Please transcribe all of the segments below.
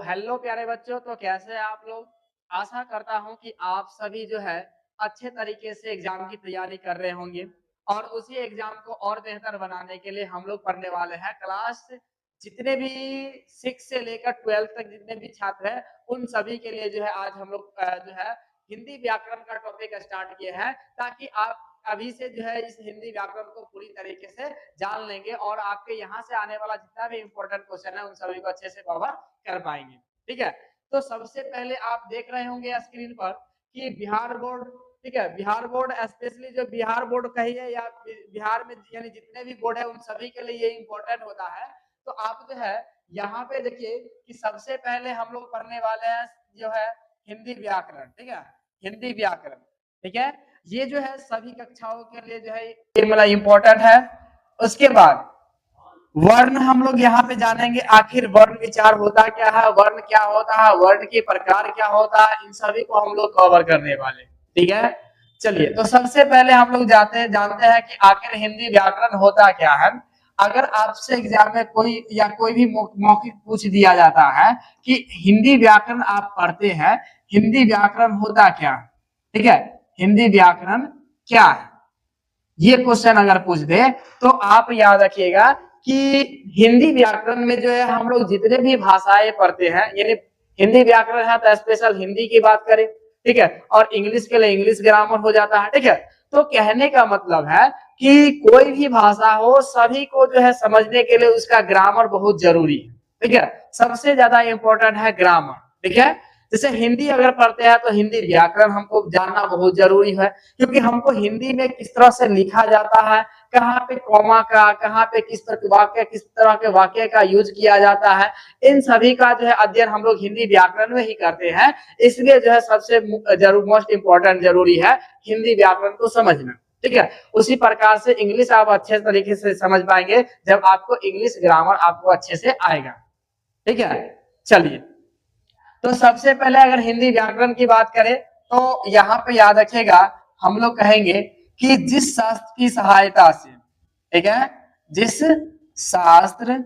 Hello प्यारे बच्चों, तो कैसे हैं आप लोग। आशा करता हूं कि आप सभी जो है अच्छे तरीके से एग्जाम की तैयारी कर रहे होंगे और उसी एग्जाम को और बेहतर बनाने के लिए हम लोग पढ़ने वाले हैं। क्लास जितने भी 6 से लेकर 12 तक जितने भी छात्र हैं उन सभी के लिए जो है आज हम लोग जो है हिंदी व्याकरण का टॉपिक स्टार्ट किए हैं, ताकि आप अभी से जो है इस हिंदी व्याकरण को पूरी तरीके से जान लेंगे और आपके यहाँ से आने वाला जितना भी इम्पोर्टेंट क्वेश्चन है उन सभी को अच्छे से कवर कर पाएंगे। ठीक है, तो सबसे पहले आप देख रहे होंगे स्क्रीन पर कि बिहार बोर्ड, ठीक है, बिहार बोर्ड स्पेशली जो बिहार बोर्ड कहिए या बिहार में यानी जितने भी बोर्ड है उन सभी के लिए ये इम्पोर्टेंट होता है। तो आप जो है यहाँ पे देखिए कि सबसे पहले हम लोग पढ़ने वाले हैं जो है हिंदी व्याकरण। ठीक है, हिंदी व्याकरण, ठीक है, ये जो है सभी कक्षाओं के लिए जो है ये मतलब इम्पोर्टेंट है। उसके बाद वर्ण हम लोग यहाँ पे जानेंगे, आखिर वर्ण विचार होता क्या है, वर्ण क्या होता है, वर्ण के प्रकार क्या होता है, इन सभी को हम लोग कवर करने वाले। ठीक है, चलिए तो सबसे पहले हम लोग जानते हैं कि आखिर हिंदी व्याकरण होता क्या है। अगर आपसे एग्जाम में कोई भी मौखिक पूछ दिया जाता है कि हिंदी व्याकरण आप पढ़ते हैं, हिंदी व्याकरण होता क्या, ठीक है, हिंदी व्याकरण क्या है, ये क्वेश्चन अगर पूछ दे तो आप याद रखिएगा कि हिंदी व्याकरण में जो है हम लोग जितने भी भाषाएं पढ़ते हैं, यानी हिंदी व्याकरण है तो स्पेशल हिंदी की बात करें, ठीक है, और इंग्लिश के लिए इंग्लिश ग्रामर हो जाता है। ठीक है, तो कहने का मतलब है कि कोई भी भाषा हो सभी को जो है समझने के लिए उसका ग्रामर बहुत जरूरी है। ठीक है, सबसे ज्यादा इंपॉर्टेंट है ग्रामर। ठीक है, जैसे हिंदी अगर पढ़ते हैं तो हिंदी व्याकरण हमको जानना बहुत जरूरी है, क्योंकि हमको हिंदी में किस तरह से लिखा जाता है, कहाँ पे कॉमा का, कहाँ पे किस तरह के वाक्य का यूज किया जाता है, इन सभी का जो है अध्ययन हम लोग हिंदी व्याकरण में ही करते हैं। इसलिए जो है सबसे मोस्ट इम्पोर्टेंट जरूरी है हिंदी व्याकरण को समझना। ठीक है, उसी प्रकार से इंग्लिश आप अच्छे तरीके से समझ पाएंगे जब आपको इंग्लिश ग्रामर आपको अच्छे से आएगा। ठीक है, चलिए तो सबसे पहले अगर हिंदी व्याकरण की बात करें तो यहाँ पे याद रखिएगा हम लोग कहेंगे कि जिस शास्त्र की सहायता से, ठीक है, जिस शास्त्र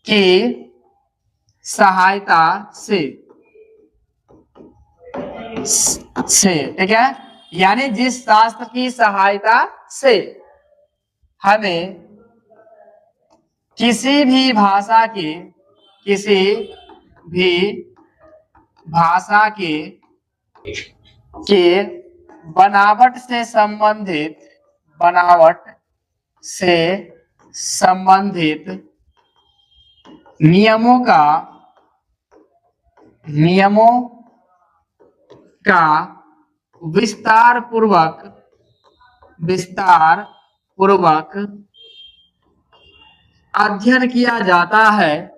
की सहायता से, ठीक है, यानी जिस शास्त्र की सहायता से हमें किसी भी भाषा के बनावट से संबंधित नियमों का विस्तार पूर्वक अध्ययन किया जाता है,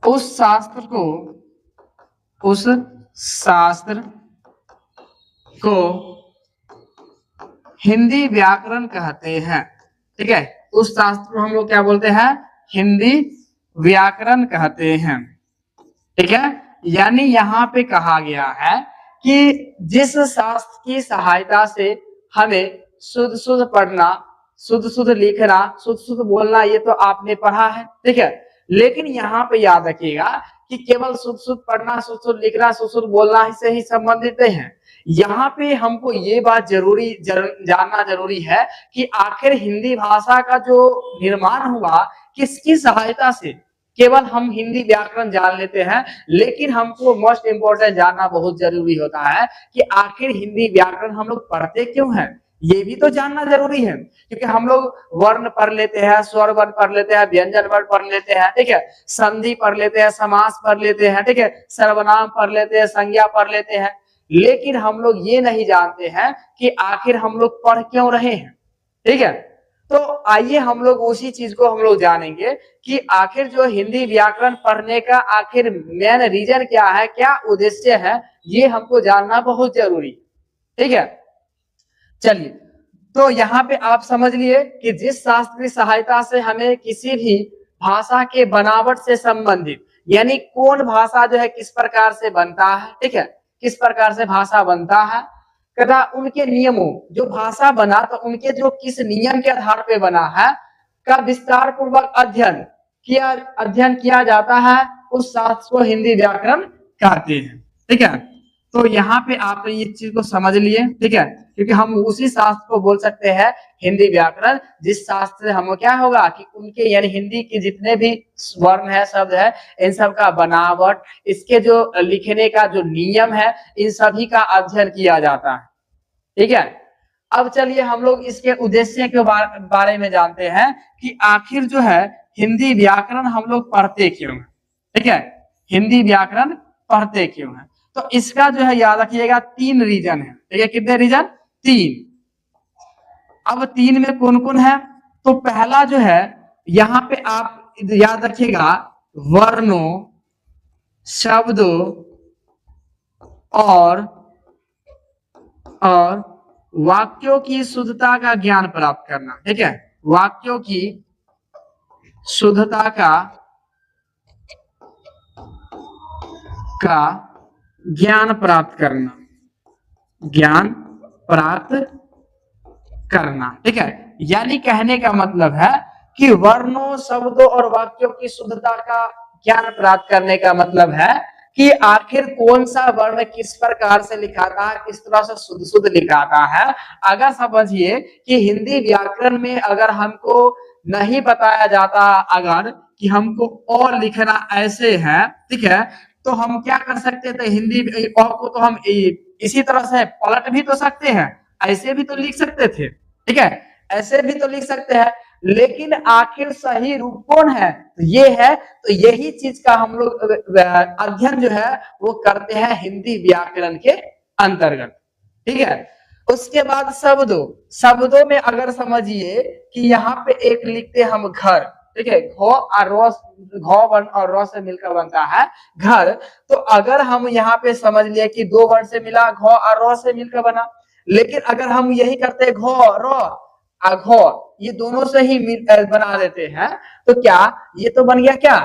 उस शास्त्र को हिंदी व्याकरण कहते हैं। ठीक है, उस शास्त्र को हम लोग क्या बोलते हैं, हिंदी व्याकरण कहते हैं। ठीक है, यानी यहाँ पे कहा गया है कि जिस शास्त्र की सहायता से हमें शुद्ध शुद्ध पढ़ना, शुद्ध शुद्ध लिखना, शुद्ध शुद्ध बोलना, ये तो आपने पढ़ा है। ठीक है, लेकिन यहाँ पे याद रखिएगा कि केवल शुद्ध शुद्ध पढ़ना, शुद्ध शुद्ध लिखना, शुद्ध शुद्ध बोलना ही से ही संबंधित नहीं है। यहाँ पे हमको ये बात जानना जरूरी है कि आखिर हिंदी भाषा का जो निर्माण हुआ किसकी सहायता से। केवल हम हिंदी व्याकरण जान लेते हैं, लेकिन हमको मोस्ट इंपोर्टेंट जानना बहुत जरूरी होता है कि आखिर हिंदी व्याकरण हम लोग पढ़ते क्यों हैं, ये भी तो जानना जरूरी है। क्योंकि हम लोग वर्ण पढ़ लेते हैं, स्वर वर्ण पढ़ लेते हैं, व्यंजन वर्ण पढ़ लेते हैं, ठीक है, संधि पढ़ लेते हैं, समास पढ़ लेते हैं, ठीक है, सर्वनाम पढ़ लेते हैं, संज्ञा पढ़ लेते हैं, लेकिन हम लोग ये नहीं जानते हैं कि आखिर हम लोग पढ़ क्यों रहे हैं। ठीक है, तो आइए हम लोग उसी चीज को हम लोग जानेंगे कि आखिर जो हिंदी व्याकरण पढ़ने का आखिर मेन रीजन क्या है, क्या उद्देश्य है, ये हमको जानना बहुत जरूरी। ठीक है, चलिए तो यहाँ पे आप समझ लिए कि जिस शास्त्र की सहायता से हमें किसी भी भाषा के बनावट से संबंधित, यानी कौन भाषा जो है किस प्रकार से बनता है, ठीक है, किस प्रकार से भाषा बनता है, तथा उनके नियमों, जो भाषा बना तो उनके जो किस नियम के आधार पे बना है का विस्तार पूर्वक अध्ययन किया जाता है, उस शास्त्र को हिंदी व्याकरण कहते हैं। ठीक है, तो यहाँ पे आप ये चीज को समझ लिए। ठीक है, क्योंकि हम उसी शास्त्र को बोल सकते हैं हिंदी व्याकरण, जिस शास्त्र से हम क्या होगा कि उनके यानी हिंदी के जितने भी वर्ण है, शब्द है, इन सब का बनावट, इसके जो लिखने का जो नियम है, इन सभी का अध्ययन किया जाता है। ठीक है, अब चलिए हम लोग इसके उद्देश्य के बारे में जानते हैं कि आखिर जो है हिंदी व्याकरण हम लोग पढ़ते क्यों है। ठीक है, हिंदी व्याकरण पढ़ते क्यों है, तो इसका जो है याद रखिएगा 3 रीजन है। ठीक है, कितने रीजन? 3। अब 3 में कौन कौन है? तो पहला जो है यहाँ पे आप याद रखिएगा, वर्णों, शब्दों और वाक्यों की शुद्धता का ज्ञान प्राप्त करना। ठीक है, वाक्यों की शुद्धता का ज्ञान प्राप्त करना, ज्ञान प्राप्त करना। ठीक है, यानी कहने का मतलब है कि वर्णों, शब्दों और वाक्यों की शुद्धता का ज्ञान प्राप्त करने का मतलब है कि आखिर कौन सा वर्ण किस प्रकार से लिखाता है, किस तरह से शुद्ध शुद्ध लिखाता है। अगर समझिए कि हिंदी व्याकरण में अगर हमको नहीं बताया जाता अगर कि हमको और लिखना ऐसे है, ठीक है, तो हम क्या कर सकते थे, हिंदी को तो हम इसी तरह से पलट भी तो सकते हैं, ऐसे भी तो लिख सकते थे। ठीक है, ऐसे भी तो लिख सकते हैं, लेकिन आखिर सही रूप कौन है? तो ये है। तो यही चीज का हम लोग अध्ययन जो है वो करते हैं हिंदी व्याकरण के अंतर्गत। ठीक है, उसके बाद शब्दों, शब्दों में अगर समझिए कि यहाँ पे एक लिखते हम घर। ठीक है, घ और र, घ वर्ण और र से मिलकर बनता है घर। तो अगर हम यहाँ पे समझ लिए कि 2 वर्ण से मिला, घ और र से मिलकर बना, लेकिन अगर हम यही करते घ र घ, ये दोनों से ही बना देते हैं, तो क्या ये तो बन गया, क्या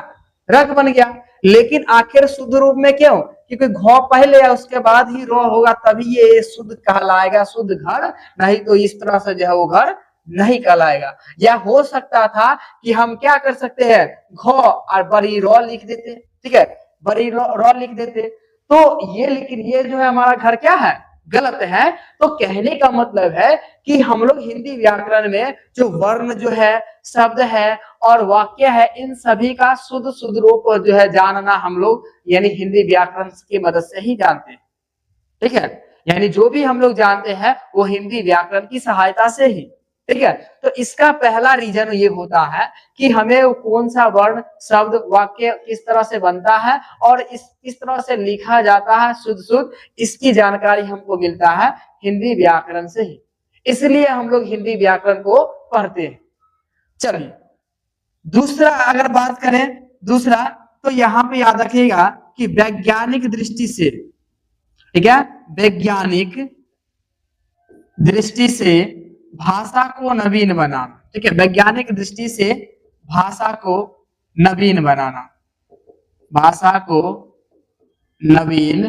रग बन गया। लेकिन आखिर शुद्ध रूप में क्यों? क्योंकि घ पहले है, उसके बाद ही र होगा, तभी ये शुद्ध कहलाएगा, शुद्ध घर। नहीं तो इस तरह से जो है वो घर नहीं कहलाएगा। या हो सकता था कि हम क्या कर सकते हैं, घ और बड़ी र लिख देते। ठीक है, बड़ी र लिख देते, तो ये, लेकिन ये जो है हमारा घर क्या है, गलत है। तो कहने का मतलब है कि हम लोग हिंदी व्याकरण में जो वर्ण जो है, शब्द है और वाक्य है, इन सभी का शुद्ध शुद्ध रूप जो है जानना हम लोग यानी हिंदी व्याकरण की मदद से ही जानते हैं। ठीक है, यानी जो भी हम लोग जानते हैं वो हिंदी व्याकरण की सहायता से ही। ठीक है, तो इसका पहला रीजन ये होता है कि हमें कौन सा वर्ण, शब्द, वाक्य किस तरह से बनता है और किस तरह से लिखा जाता है शुद्ध शुद्ध, इसकी जानकारी हमको मिलता है हिंदी व्याकरण से ही। इसलिए हम लोग हिंदी व्याकरण को पढ़ते हैं। चलिए दूसरा अगर बात करें, दूसरा तो यहाँ पे याद रखिएगा कि वैज्ञानिक दृष्टि से, ठीक है, वैज्ञानिक दृष्टि से भाषा को नवीन बनाना। ठीक है, वैज्ञानिक दृष्टि से भाषा को नवीन बनाना, भाषा को नवीन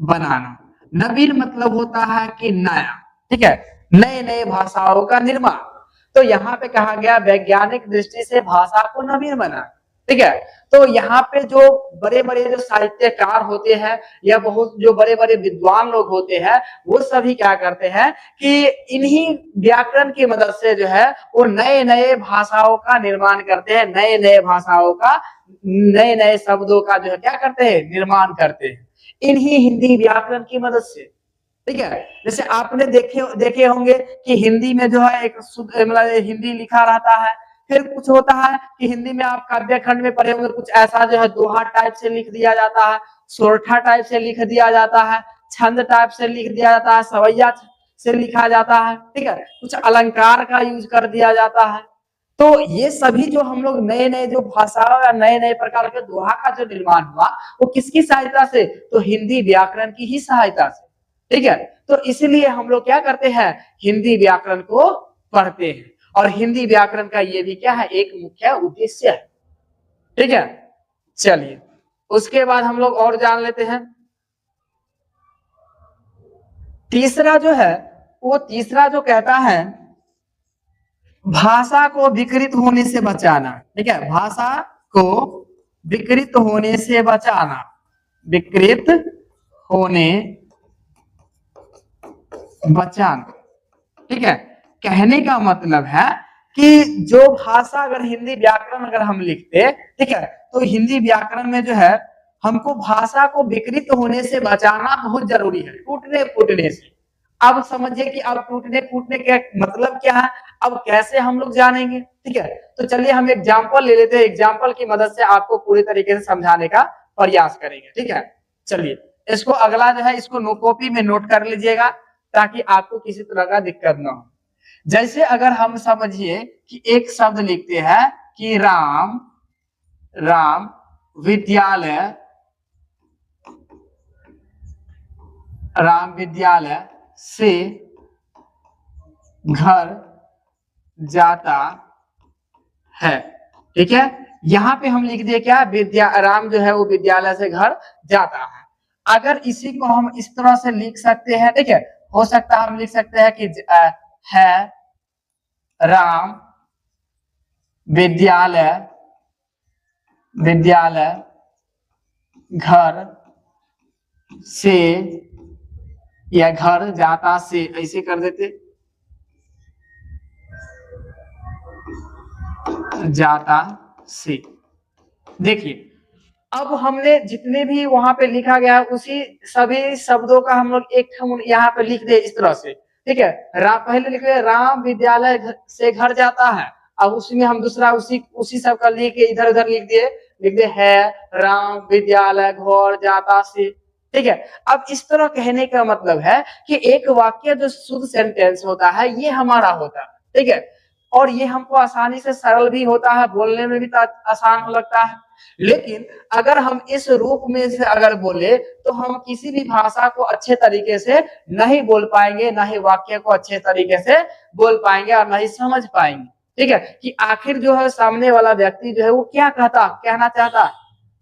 बनाना। नवीन मतलब होता है कि नया। ठीक है, नए नए भाषाओं का निर्माण। तो यहाँ पे कहा गया वैज्ञानिक दृष्टि से भाषा को नवीन बनाना। ठीक है, तो यहाँ पे जो बड़े बड़े जो साहित्यकार होते हैं या बहुत जो बड़े बड़े विद्वान लोग होते हैं, वो सभी क्या करते हैं कि इन्हीं व्याकरण की मदद से जो है वो नए नए भाषाओं का निर्माण करते हैं, नए नए भाषाओं का, नए नए शब्दों का जो है क्या करते हैं, निर्माण करते हैं इन्हीं हिंदी व्याकरण की मदद से। ठीक है, जैसे आपने देखे होंगे कि हिंदी में जो है एक मतलब हिंदी लिखा रहता है, फिर कुछ होता है कि हिंदी में आप काव्य खंड में पढ़े होंगे, कुछ ऐसा जो है दोहा टाइप से लिख दिया जाता है, सोरठा टाइप से लिख दिया जाता है, छंद टाइप से लिख दिया जाता है, सवैया से लिखा जाता है। ठीक है, कुछ अलंकार का यूज कर दिया जाता है। तो ये सभी जो हम लोग नए नए जो भाषा या नए नए प्रकार के दोहा का जो निर्माण हुआ, वो किसकी सहायता से? तो हिंदी व्याकरण की ही सहायता से। ठीक है, तो इसलिए हम लोग क्या करते हैं, हिंदी व्याकरण को पढ़ते हैं, और हिंदी व्याकरण का ये भी क्या है, एक मुख्य उद्देश्य है। ठीक है, चलिए उसके बाद हम लोग और जान लेते हैं। तीसरा जो है वो तीसरा जो कहता है भाषा को विकृत होने से बचाना। ठीक है, भाषा को विकृत होने से बचाना, विकृत होने बचाना। ठीक है, कहने का मतलब है कि जो भाषा अगर हिंदी व्याकरण अगर हम लिखते, ठीक है, तो हिंदी व्याकरण में जो है हमको भाषा को विकृत होने से बचाना बहुत जरूरी है, टूटने फूटने से। अब समझिए कि अब टूटने फूटने का मतलब क्या है, अब कैसे हम लोग जानेंगे। ठीक है, तो चलिए हम एग्जाम्पल ले लेते हैं, एग्जाम्पल की मदद से आपको पूरी तरीके से समझाने का प्रयास करेंगे। ठीक है, चलिए इसको अगला जो है इसको नो कॉपी में नोट कर लीजिएगा ताकि आपको किसी तरह का दिक्कत ना हो। जैसे अगर हम समझिए कि एक शब्द लिखते हैं कि राम विद्यालय, राम विद्यालय से घर जाता है। ठीक है, यहां पे हम लिख दिए क्या, राम जो है वो विद्यालय से घर जाता है। अगर इसी को हम इस तरह से लिख सकते हैं, ठीक है, हो सकता है हम लिख सकते हैं कि है राम विद्यालय घर से या घर जाता से, ऐसे कर देते, जाता से। देखिए अब हमने जितने भी वहां पे लिखा गया उसी सभी शब्दों का हम लोग एक यहाँ पे लिख दे इस तरह से। ठीक है, पहले लिख दे राम विद्यालय से घर जाता है, अब उसमें हम दूसरा उसी सब का लिख के इधर उधर लिख दे है राम विद्यालय घर जाता से। ठीक है, अब इस तरह कहने का मतलब है कि एक वाक्य जो शुद्ध सेंटेंस होता है ये हमारा होता है। ठीक है, और ये हमको आसानी से सरल भी होता है, बोलने में भी आसान लगता है। लेकिन अगर हम इस रूप में से अगर बोले तो हम किसी भी भाषा को अच्छे तरीके से नहीं बोल पाएंगे, ना ही वाक्य को अच्छे तरीके से बोल पाएंगे और नहीं समझ पाएंगे। ठीक है, कि आखिर जो है सामने वाला व्यक्ति जो है वो क्या कहना चाहता है।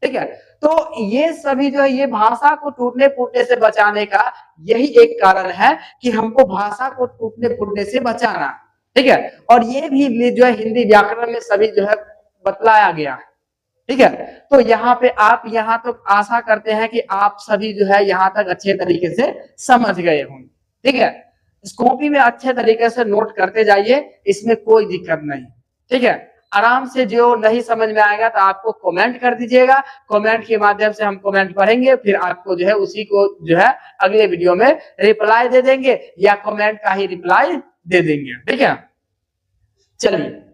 ठीक है, तो ये सभी जो है ये भाषा को टूटने फूटने से बचाने का यही एक कारण है कि हमको भाषा को टूटने फूटने से बचाना। ठीक है, और ये भी जो है हिंदी व्याकरण में सभी जो है बतलाया गया है। ठीक है, तो यहाँ पे आप यहाँ तो आशा करते हैं कि आप सभी जो है यहाँ तक अच्छे तरीके से समझ गए होंगे। ठीक है, इस कॉपी में अच्छे तरीके से नोट करते जाइए, इसमें कोई दिक्कत नहीं। ठीक है, आराम से जो नहीं समझ में आएगा तो आपको कमेंट कर दीजिएगा, कमेंट के माध्यम से हम कमेंट पढ़ेंगे, फिर आपको जो है उसी को जो है अगले वीडियो में रिप्लाई दे देंगे या कमेंट का ही रिप्लाई दे देंगे। ठीक है, चलिए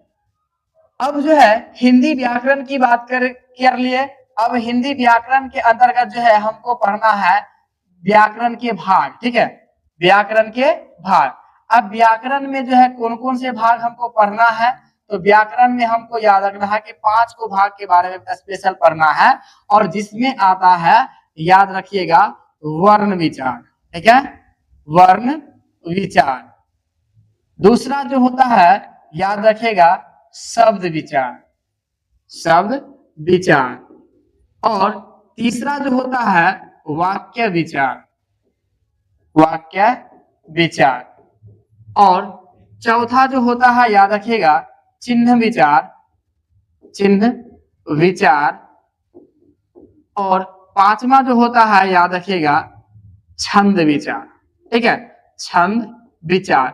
अब जो है हिंदी व्याकरण की बात कर लिए। अब हिंदी व्याकरण के अंतर्गत जो है हमको पढ़ना है व्याकरण के भाग। ठीक है, व्याकरण के भाग। अब व्याकरण में जो है कौन कौन से भाग हमको पढ़ना है, तो व्याकरण में हमको याद रखना है कि 5 को भाग के बारे में स्पेशल पढ़ना है, और जिसमें आता है याद रखिएगा वर्ण विचार। ठीक है, वर्ण विचार। दूसरा जो होता है याद रखिएगा शब्द विचार, शब्द विचार। और तीसरा जो होता है वाक्य विचार, वाक्य विचार। और चौथा जो होता है याद रखिएगा चिन्ह विचार, चिन्ह विचार। और पांचवा जो होता है याद रखिएगा छंद विचार। ठीक है, छंद विचार।